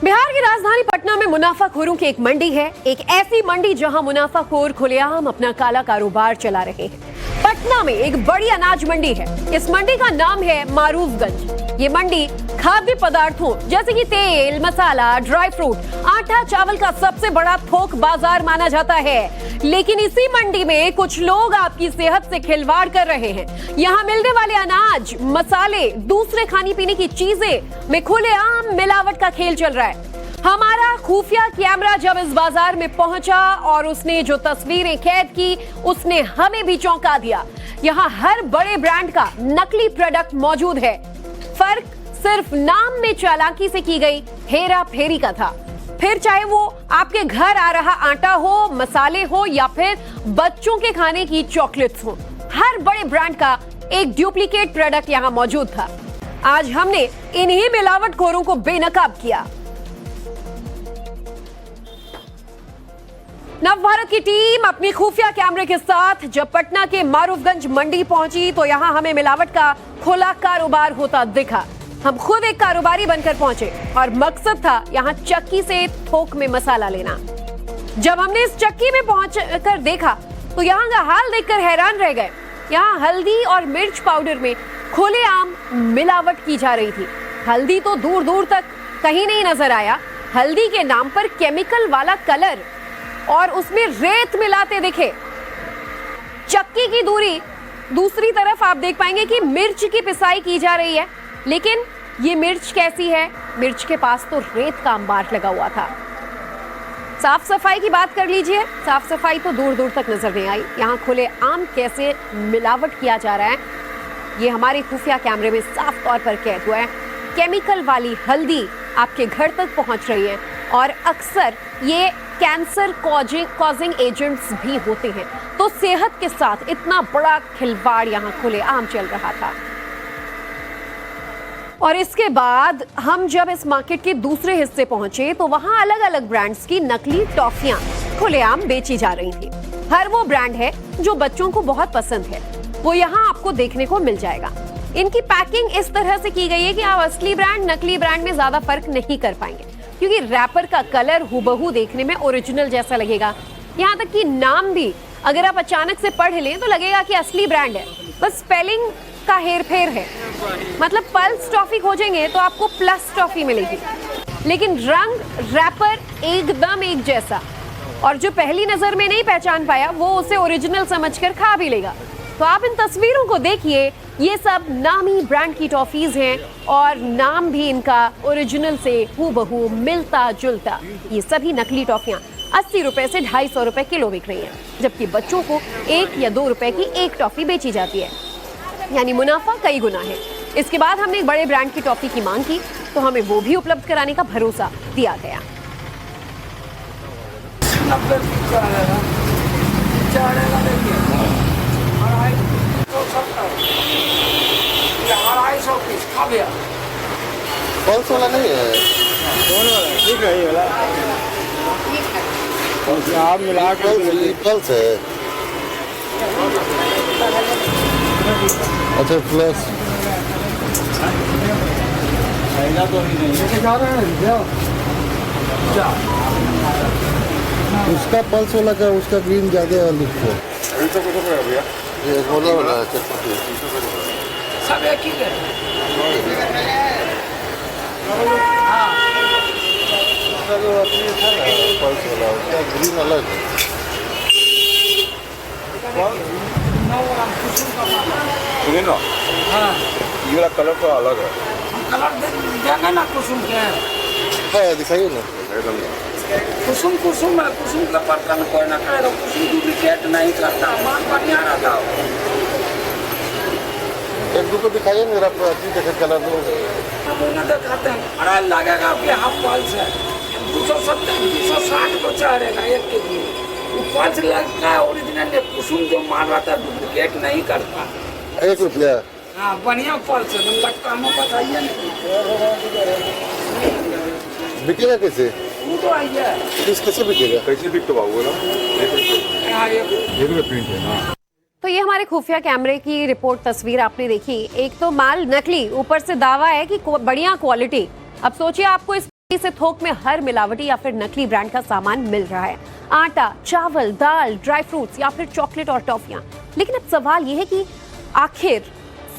बिहार की राजधानी पटना में मुनाफाखोरों की एक मंडी है। एक ऐसी मंडी जहां मुनाफाखोर खुलेआम अपना काला कारोबार चला रहे हैं। पटना में एक बड़ी अनाज मंडी है। इस मंडी का नाम है मारूफगंज। ये मंडी खाद्य पदार्थों जैसे कि तेल, मसाला, ड्राई फ्रूट, आटा, चावल का सबसे बड़ा थोक बाजार माना जाता है। लेकिन इसी मंडी में कुछ लोग आपकी सेहत से खिलवाड़ कर रहे हैं। यहाँ मिलने वाले अनाज, मसाले, दूसरे खाने पीने की चीजें में खुलेआम मिलावट का खेल चल रहा है। हमारा खुफिया कैमरा जब इस बाजार में पहुंचा और उसने जो तस्वीरें कैद की, उसने हमें भी चौंका दिया। यहाँ हर बड़े ब्रांड का नकली प्रोडक्ट मौजूद है। फर्क सिर्फ नाम में चालाकी से की गई हेरा फेरी का था। फिर चाहे वो आपके घर आ रहा आटा हो, मसाले हो या फिर बच्चों के खाने की चॉकलेट्स हो, हर बड़े ब्रांड का एक डुप्लीकेट प्रोडक्ट यहाँ मौजूद था। आज हमने इन्हीं मिलावटखोरों को बेनकाब किया। नवभारत की टीम अपनी खुफिया कैमरे के साथ जब पटना के मारूफगंज मंडी पहुंची तो यहां हमें मिलावट का खुला कारोबार होता दिखा। हम खुद एक कारोबारी बनकर पहुंचे और मकसद था यहां चक्की से थोक में मसाला लेना। जब हमने इस चक्की में पहुंचकर देखा तो यहां का हाल देखकर हैरान रह गए। यहां हल्दी और मिर्च पाउडर में खुलेआम मिलावट की जा रही थी। हल्दी तो दूर दूर तक कहीं नहीं नजर आया। हल्दी के नाम पर केमिकल वाला कलर और उसमें रेत मिलाते दिखे। चक्की की दूसरी तरफ आप देख पाएंगे कि मिर्च की पिसाई की जा रही है। लेकिन ये मिर्च कैसी है? मिर्च के पास तो रेत का अंबार लगा हुआ था। साफ सफाई की बात कर लीजिए, साफ सफाई तो दूर दूर तक नजर नहीं आई। यहाँ खुले आम कैसे मिलावट किया जा रहा है ये हमारे खुफिया कैमरे में साफ तौर पर कैद हुआ है। केमिकल वाली हल्दी आपके घर तक पहुंच रही है और अक्सर ये कैंसर कॉजिंग एजेंट्स भी होते हैं। तो सेहत के साथ इतना बड़ा खिलवाड़ यहाँ खुलेआम चल रहा था। और इसके बाद हम जब इस मार्केट के दूसरे हिस्से पहुंचे तो वहां अलग अलग ब्रांड्स की नकली टॉफियां खुलेआम बेची जा रही थी। हर वो ब्रांड है जो बच्चों को बहुत पसंद है, वो यहाँ आपको देखने को मिल जाएगा। इनकी पैकिंग इस तरह से की गई है कि आप असली ब्रांड नकली ब्रांड में ज्यादा फर्क नहीं कर पाएंगे, क्योंकि रैपर का कलर हुबहू देखने में ओरिजिनल जैसा लगेगा। यहाँ तक कि नाम भी अगर आप अचानक से पढ़ लें तो लगेगा कि असली ब्रांड है, बस स्पेलिंग का हेरफेर है। मतलब पल्स टॉफी खोजेंगे तो आपको प्लस टॉफी मिलेगी, लेकिन रंग रैपर एकदम एक जैसा। और जो पहली नजर में नहीं पहचान पाया वो उसे ओरिजिनल समझकर खा भी लेगा। तो आप इन तस्वीरों को देखिए, ये सब नामी ब्रांड की टॉफीज हैं और नाम भी इनका ओरिजिनल से हूबहू मिलता जुलता। ये सभी नकली टॉफियां 80 रुपए से 250 रुपए किलो बिक रही हैं, जबकि बच्चों को 1 या 2 रुपए की एक टॉफी बेची जाती है। यानी मुनाफा कई गुना है। इसके बाद हमने एक बड़े ब्रांड की टॉफी की मांग की तो हमें वो भी उपलब्ध कराने का भरोसा दिया गया। पल्स वाला नहीं है, कौन वाला? ठीक है ये वाला। आप मिला के पल्स है। अच्छा प्लस तो नहीं जा रहे हैं। उसका पल्स वाला का उसका ग्रीन ज्यादा है लिखो। ये गोला वाला है चटपटी। सब एक ही है। उसका जो अपनी था ना पल्स वाला उसका ग्रीन अलग है। सुनिए ना, हाँ, ये वाला कलर तो अलग है। कलर देंगे ना कुसुम के। है दिखाइए ना। कुसुम कुसुम है, कुसुम का बर्तन कोई ना करे। कुसुम डुप्लीकेट नहीं करता, माल बढ़िया रहता। एक दो को दिखाइए मेरा देखे कलर में। अब उन्हें दिखाते हैं। अरे लगेगा कि हाफ पल्स है। 270 260 को चढ़ेगा 1 केजी। वो पल्स लगता है ओरिजिनल। कुसुम जो माल रहता है डुप्लीकेट नहीं करता। 1 रुपया। हाँ, बढ़िया पल्स है। लगता हमें बताइए बिकेगा कैसे? वो तो आइए कैसे बिकेगा? कैसे बिक तो बाबू ना, ये भी प्रिंट है ना। तो ये हमारे खुफिया कैमरे की रिपोर्ट तस्वीर आपने देखी। एक तो माल नकली, ऊपर से दावा है कि बढ़िया क्वालिटी। अब सोचिए आपको इस से थोक में हर मिलावटी या फिर नकली ब्रांड का सामान मिल रहा है। आटा, चावल, दाल, ड्राई फ्रूट्स या फिर चॉकलेट और टॉफियां। लेकिन अब सवाल यह है कि आखिर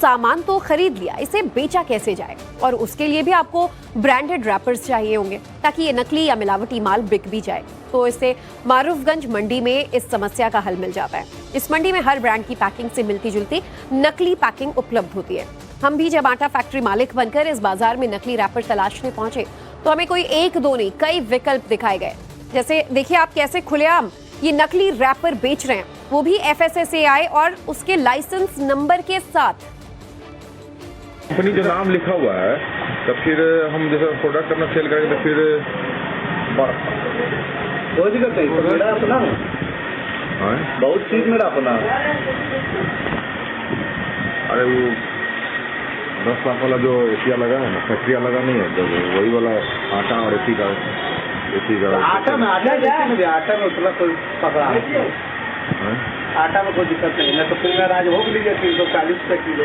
सामान तो खरीद लिया, इसे बेचा कैसे जाए? और उसके लिए भी आपको ब्रांडेड रैपर्स चाहिए होंगे ताकि ये नकली या मिलावटी माल बिक भी जाए। तो इससे मारूफगंज मंडी में इस समस्या का हल मिल जाता है। इस मंडी में हर ब्रांड की पैकिंग से मिलती जुलती नकली पैकिंग उपलब्ध होती है। हम भी जब आटा फैक्ट्री मालिक बनकर इस बाजार में नकली रैपर तलाशने पहुंचे तो हमें कोई एक दो नहीं कई विकल्प दिखाए गए। जैसे देखिए आप कैसे खुलेआम ये नकली रैपर बेच रहे हैं, वो भी FSSAI और उसके लाइसेंस नंबर के साथ। कंपनी जो नाम लिखा हुआ है, तो फिर हम जैसे प्रोडक्ट अपना सेल करेंगे तो फिर कोई दिक्कत नहीं, तो मेरा अपना बहुत चीज मेरा अपना। अरे वो 10 लाख वाला जो एशिया लगा है ना, फैक्ट्री लगा नहीं है, तो वही वाला आटा और एसी का आटा में आटा में उतना कोई पकड़ा आटा में कोई दिक्कत नहीं है। तो फिर मैं राजभोग लीजिए 340 रुपये किलो।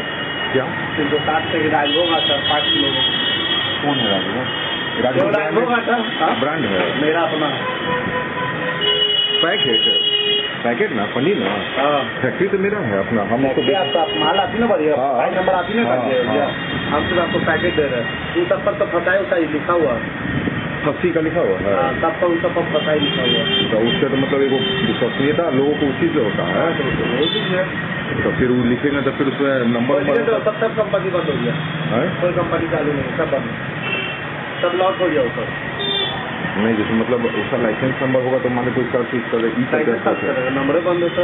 क्या 360 रुपये राजभोग आता 5 किलो। कौन है राजभोग? राजभोग आता ब्रांड है मेरा अपना। पैकेट ना पनीर ना, फैक्ट्री तो मेरा है अपना। हम आपका माल आती ना बढ़िया, फाइल नंबर आती ना बढ़िया, हम सिर्फ आपको पैकेट दे रहे हैं। उस पर तो फसाई उसाई लिखा हुआ, 80 का लिखा हुआ है, सबका उस पर फसाई लिखा हुआ। तो उससे तो मतलब एक विश्वसनीयता लोगों को उसी से होता है। तो फिर वो लिखेंगे तो फिर उसमें नंबर सब कंपनी बंद हो गया, कोई कंपनी चालू नहीं, सब बंद, सब लॉस हो गया ऊपर। नहीं जैसे मतलब उसका लाइसेंस नंबर होगा तो माने कोई सर्च नंबर बंद होता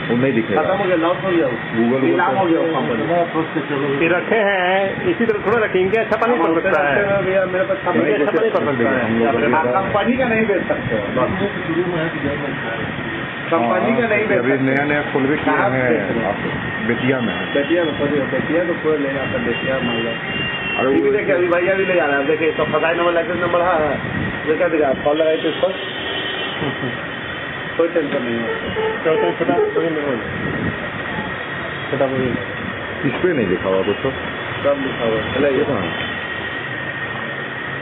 वो नहीं दिखेगा, खत्म हो गया, लॉस हो गया, गूगल नाम हो गया कंपनी। रखे हैं इसी तरह थोड़ा रखेंगे, छपा नहीं पड़ सकता है, मेरे पास कंपनी का नहीं बेच सकते, कंपनी का नहीं बेच। अभी नया खोल भी किया है बेतिया में, बेतिया तो कोई ले आता, बेतिया मान लो। अरे वो देखिए अभी भैया भी ले जा रहा है, देखिए तो फसाई नंबर लाइसेंस नंबर है, देखा देखा कॉल लगाए थे इसको, कोई टेंशन नहीं है। छोटा इस पे नहीं लिखा हुआ कुछ, तो सब लिखा हुआ चलाइए।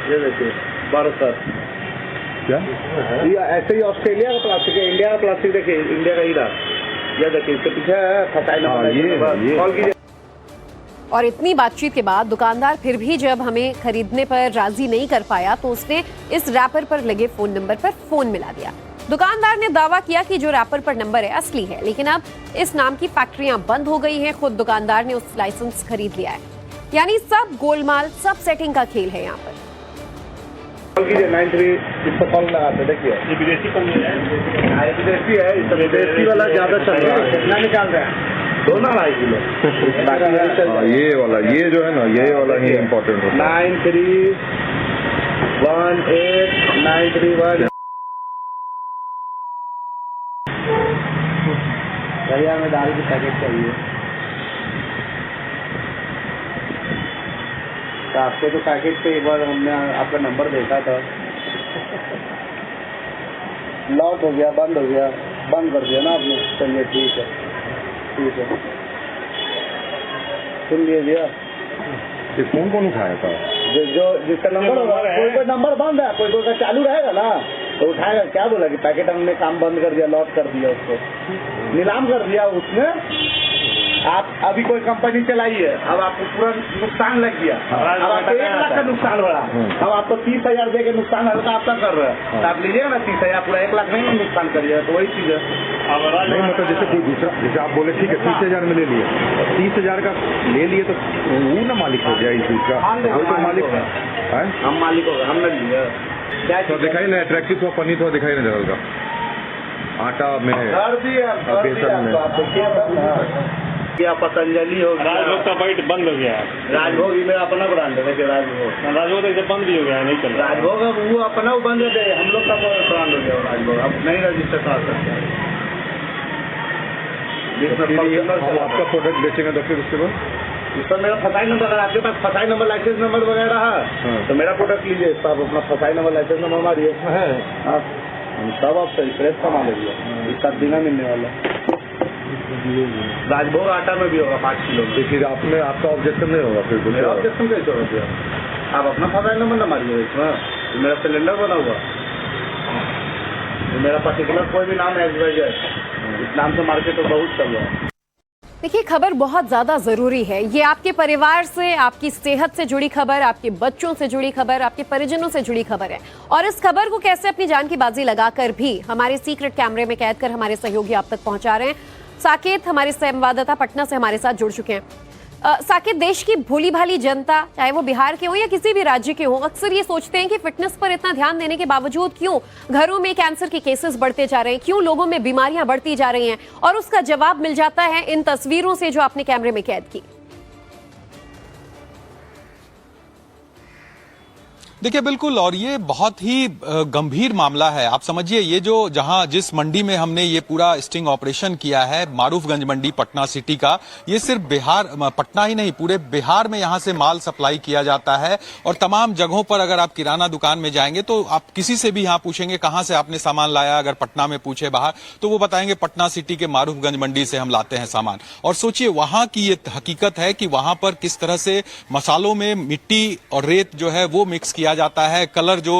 ये देखिए 12 क्या ऐसे ही ऑस्ट्रेलिया का प्लास्टिक है, इंडिया का प्लास्टिक देखिए, इंडिया का हीरा, ये देखिए इसके पीछे फसाई नंबर कॉल कीजिए। और इतनी बातचीत के बाद दुकानदार फिर भी जब हमें खरीदने पर राजी नहीं कर पाया तो उसने इस रैपर पर लगे फोन नंबर पर फोन मिला दिया। दुकानदार ने दावा किया कि जो रैपर पर नंबर है असली है, लेकिन अब इस नाम की फैक्ट्रियां बंद हो गई हैं। खुद दुकानदार ने उस लाइसेंस खरीद लिया है। यानी सब गोलमाल, सब सेटिंग का खेल है यहाँ पर। कॉल कीजिए 93, इसको कॉल लगाते देखिए, ये विदेशी कंपनी है, विदेशी है, विदेशी वाला ज्यादा चल रहा है, कितना निकाल रहे हैं 2.5 किलो। ये वाला, ये जो है ना, ये वाला ही इम्पोर्टेंट होता है। 9318931931 भैया में दारू की पैकेट चाहिए। तो आपको तो पैकेट पे एक बार हमने आपका नंबर देखा था, लॉक हो गया, बंद हो गया, बंद कर दिया ना आपने। चलिए ठीक है, ठीक है, सुन लिए भैया। ये फोन कौन उठाया था? जो जिसका नंबर होगा, कोई नंबर बंद है, कोई का चालू रहेगा ना तो उठाएगा। क्या बोला कि पैकेट हमने काम बंद कर दिया, लॉक कर दिया, उसको नीलाम कर दिया उसने। आप अभी कोई कंपनी चलाई है, अब आपको पूरा नुकसान लग गया, अब आपको 1 लाख का नुकसान हो रहा, अब आपको 30,000 दे के नुकसान है तो आपका कर रहा है, तो आप लीजिएगा ना 30,000, पूरा 1 लाख नहीं नुकसान करिएगा। तो वही चीज है। नहीं मतलब जैसे कोई दूसरा, जैसे आप बोले ठीक है 30,000 में ले लिए, 30,000 का ले लिए तो वो ना मालिक हो गया इस चीज का, वो तो मालिक है, हम मालिक होगा, हमने लिया। तो दिखाई ना अट्रैक्टिव थोड़ा, पनीर थोड़ा दिखाई ना जगह का, आटा में बेसन में क्या पतंजलि हो गया, राजभोग का बाइट बंद हो गया है। राजभोग ही मेरा अपना ब्रांड है, देखिए राजभोग तो जब बंद भी हो गया है, नहीं चल रहा। राजभोग अब वो अपना बंद हो गया, हम लोग का ब्रांड हो गया राजभोग, अब नहीं रजिस्टर करा सकते। हम आपका प्रोडक्ट बेचेंगे तो फिर उसके बाद इस पर मेरा फसाई नंबर, अगर आपके पास फसाई नंबर लाइसेंस नंबर वगैरह है तो मेरा प्रोडक्ट लीजिए, इस पर आप अपना फसाई नंबर लाइसेंस नंबर मारिए, सब आप सही फ्रेश कमा लीजिए, इसका बिना मिलने वाला। राजभोग आटा में भी होगा 5 किलो में। फिर आपका ऑब्जेक्शन नहीं होगा, फिर ऑब्जेक्शन कैसे होगा? आप अपना फसाई नंबर न मारिए इसमें। मेरा सिलेंडर बना हुआ, मेरा पर्टिकुलर कोई भी नाम है XYZ, इस नाम से मार्केट में बहुत चल रहा है। देखिए, खबर बहुत ज्यादा जरूरी है। ये आपके परिवार से, आपकी सेहत से जुड़ी खबर, आपके बच्चों से जुड़ी खबर, आपके परिजनों से जुड़ी खबर है। और इस खबर को कैसे अपनी जान की बाजी लगाकर भी हमारे सीक्रेट कैमरे में कैद कर हमारे सहयोगी आप तक पहुंचा रहे हैं। साकेत हमारे संवाददाता पटना से हमारे साथ जुड़ चुके हैं। साकेत, देश की भोली भाली जनता, चाहे वो बिहार के हो या किसी भी राज्य के हो, अक्सर ये सोचते हैं कि फिटनेस पर इतना ध्यान देने के बावजूद क्यों घरों में कैंसर के केसेस बढ़ते जा रहे हैं, क्यों लोगों में बीमारियां बढ़ती जा रही हैं। और उसका जवाब मिल जाता है इन तस्वीरों से जो आपने कैमरे में कैद की। देखिए बिल्कुल, और ये बहुत ही गंभीर मामला है। आप समझिए, ये जो जहां जिस मंडी में हमने ये पूरा स्टिंग ऑपरेशन किया है, मारूफगंज मंडी पटना सिटी का, ये सिर्फ बिहार, पटना ही नहीं पूरे बिहार में यहां से माल सप्लाई किया जाता है। और तमाम जगहों पर अगर आप किराना दुकान में जाएंगे तो आप किसी से भी यहाँ पूछेंगे कहां से आपने सामान लाया, अगर पटना में पूछे बाहर, तो वो बताएंगे पटना सिटी के मारूफगंज मंडी से हम लाते हैं सामान। और सोचिए वहां की ये हकीकत है कि वहां पर किस तरह से मसालों में मिट्टी और रेत जो है वो मिक्स किया जाता है। कलर जो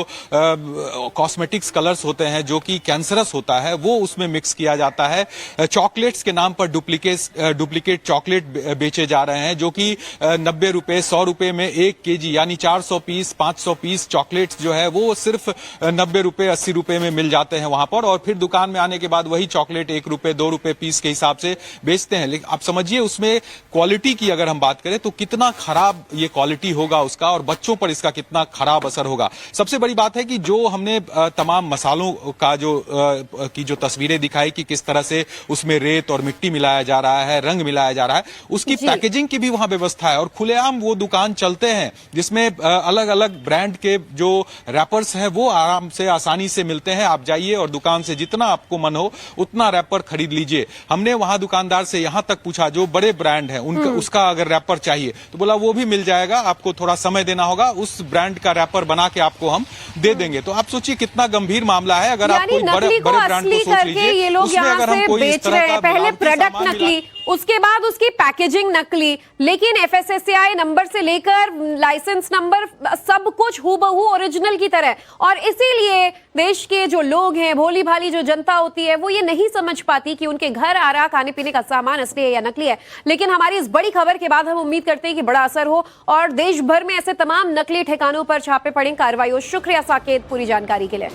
कॉस्मेटिक्स कलर्स होते हैं जो कि कैंसरस होता है वो उसमें मिक्स किया जाता है। चॉकलेट्स के नाम पर डुप्लीकेट चॉकलेट बेचे जा रहे हैं जो कि 90 रुपए 100 रुपए में 1 केजी यानी 400 पीस 500 पीस चॉकलेट्स जो है वो सिर्फ 90 रुपए 80 रुपए में मिल जाते हैं वहां पर। और फिर दुकान में आने के बाद वही चॉकलेट 1 रुपए 2 रुपए पीस के हिसाब से बेचते हैं। लेकिन आप समझिए उसमें क्वालिटी की अगर हम बात करें तो कितना खराब ये क्वालिटी होगा उसका, और बच्चों पर इसका कितना खराब असर होगा। सबसे बड़ी बात है कि जो हमने तमाम मसालों का जो तस्वीरें दिखाई कि किस तरह से उसमें रेत और मिट्टी मिलाया जा रहा है, रंग मिलाया जा रहा है, उसकी पैकेजिंग की भी वहां व्यवस्था है। और खुलेआम वो दुकान चलते हैं जिसमें अलग अलग ब्रांड के जो रैपर्स हैं वो आराम से आसानी से मिलते हैं। आप जाइए और दुकान से जितना आपको मन हो उतना रैपर खरीद लीजिए। हमने वहां दुकानदार से यहां तक पूछा जो बड़े ब्रांड है उनका उसका अगर रैपर चाहिए तो बोला वो भी मिल जाएगा, आपको थोड़ा समय देना होगा, उस ब्रांड का रैपर बना के आपको हम दे देंगे। तो आप सोचिए कितना गंभीर मामला है। अगर आप कोई बड़े ब्रांड को सोच लीजिए, ये लोग उसमें यहाँ अगर हम से कोई इस बेच तरह रहे का हैं, पहले मिलावटी प्रोडक्ट सामान नकली, उसके बाद उसकी पैकेजिंग नकली, लेकिन FSSAI नंबर से लेकर लाइसेंस नंबर सब कुछ हूबहू ओरिजिनल की तरह। और इसीलिए देश के जो लोग हैं, भोली भाली जो जनता होती है, वो ये नहीं समझ पाती कि उनके घर आ रहा खाने पीने का सामान असली है या नकली है। लेकिन हमारी इस बड़ी खबर के बाद हम उम्मीद करते हैं कि बड़ा असर हो और देश भर में ऐसे तमाम नकली ठिकानों पर छापे पड़े, कार्रवाई हो। शुक्रिया साकेत पूरी जानकारी के लिए।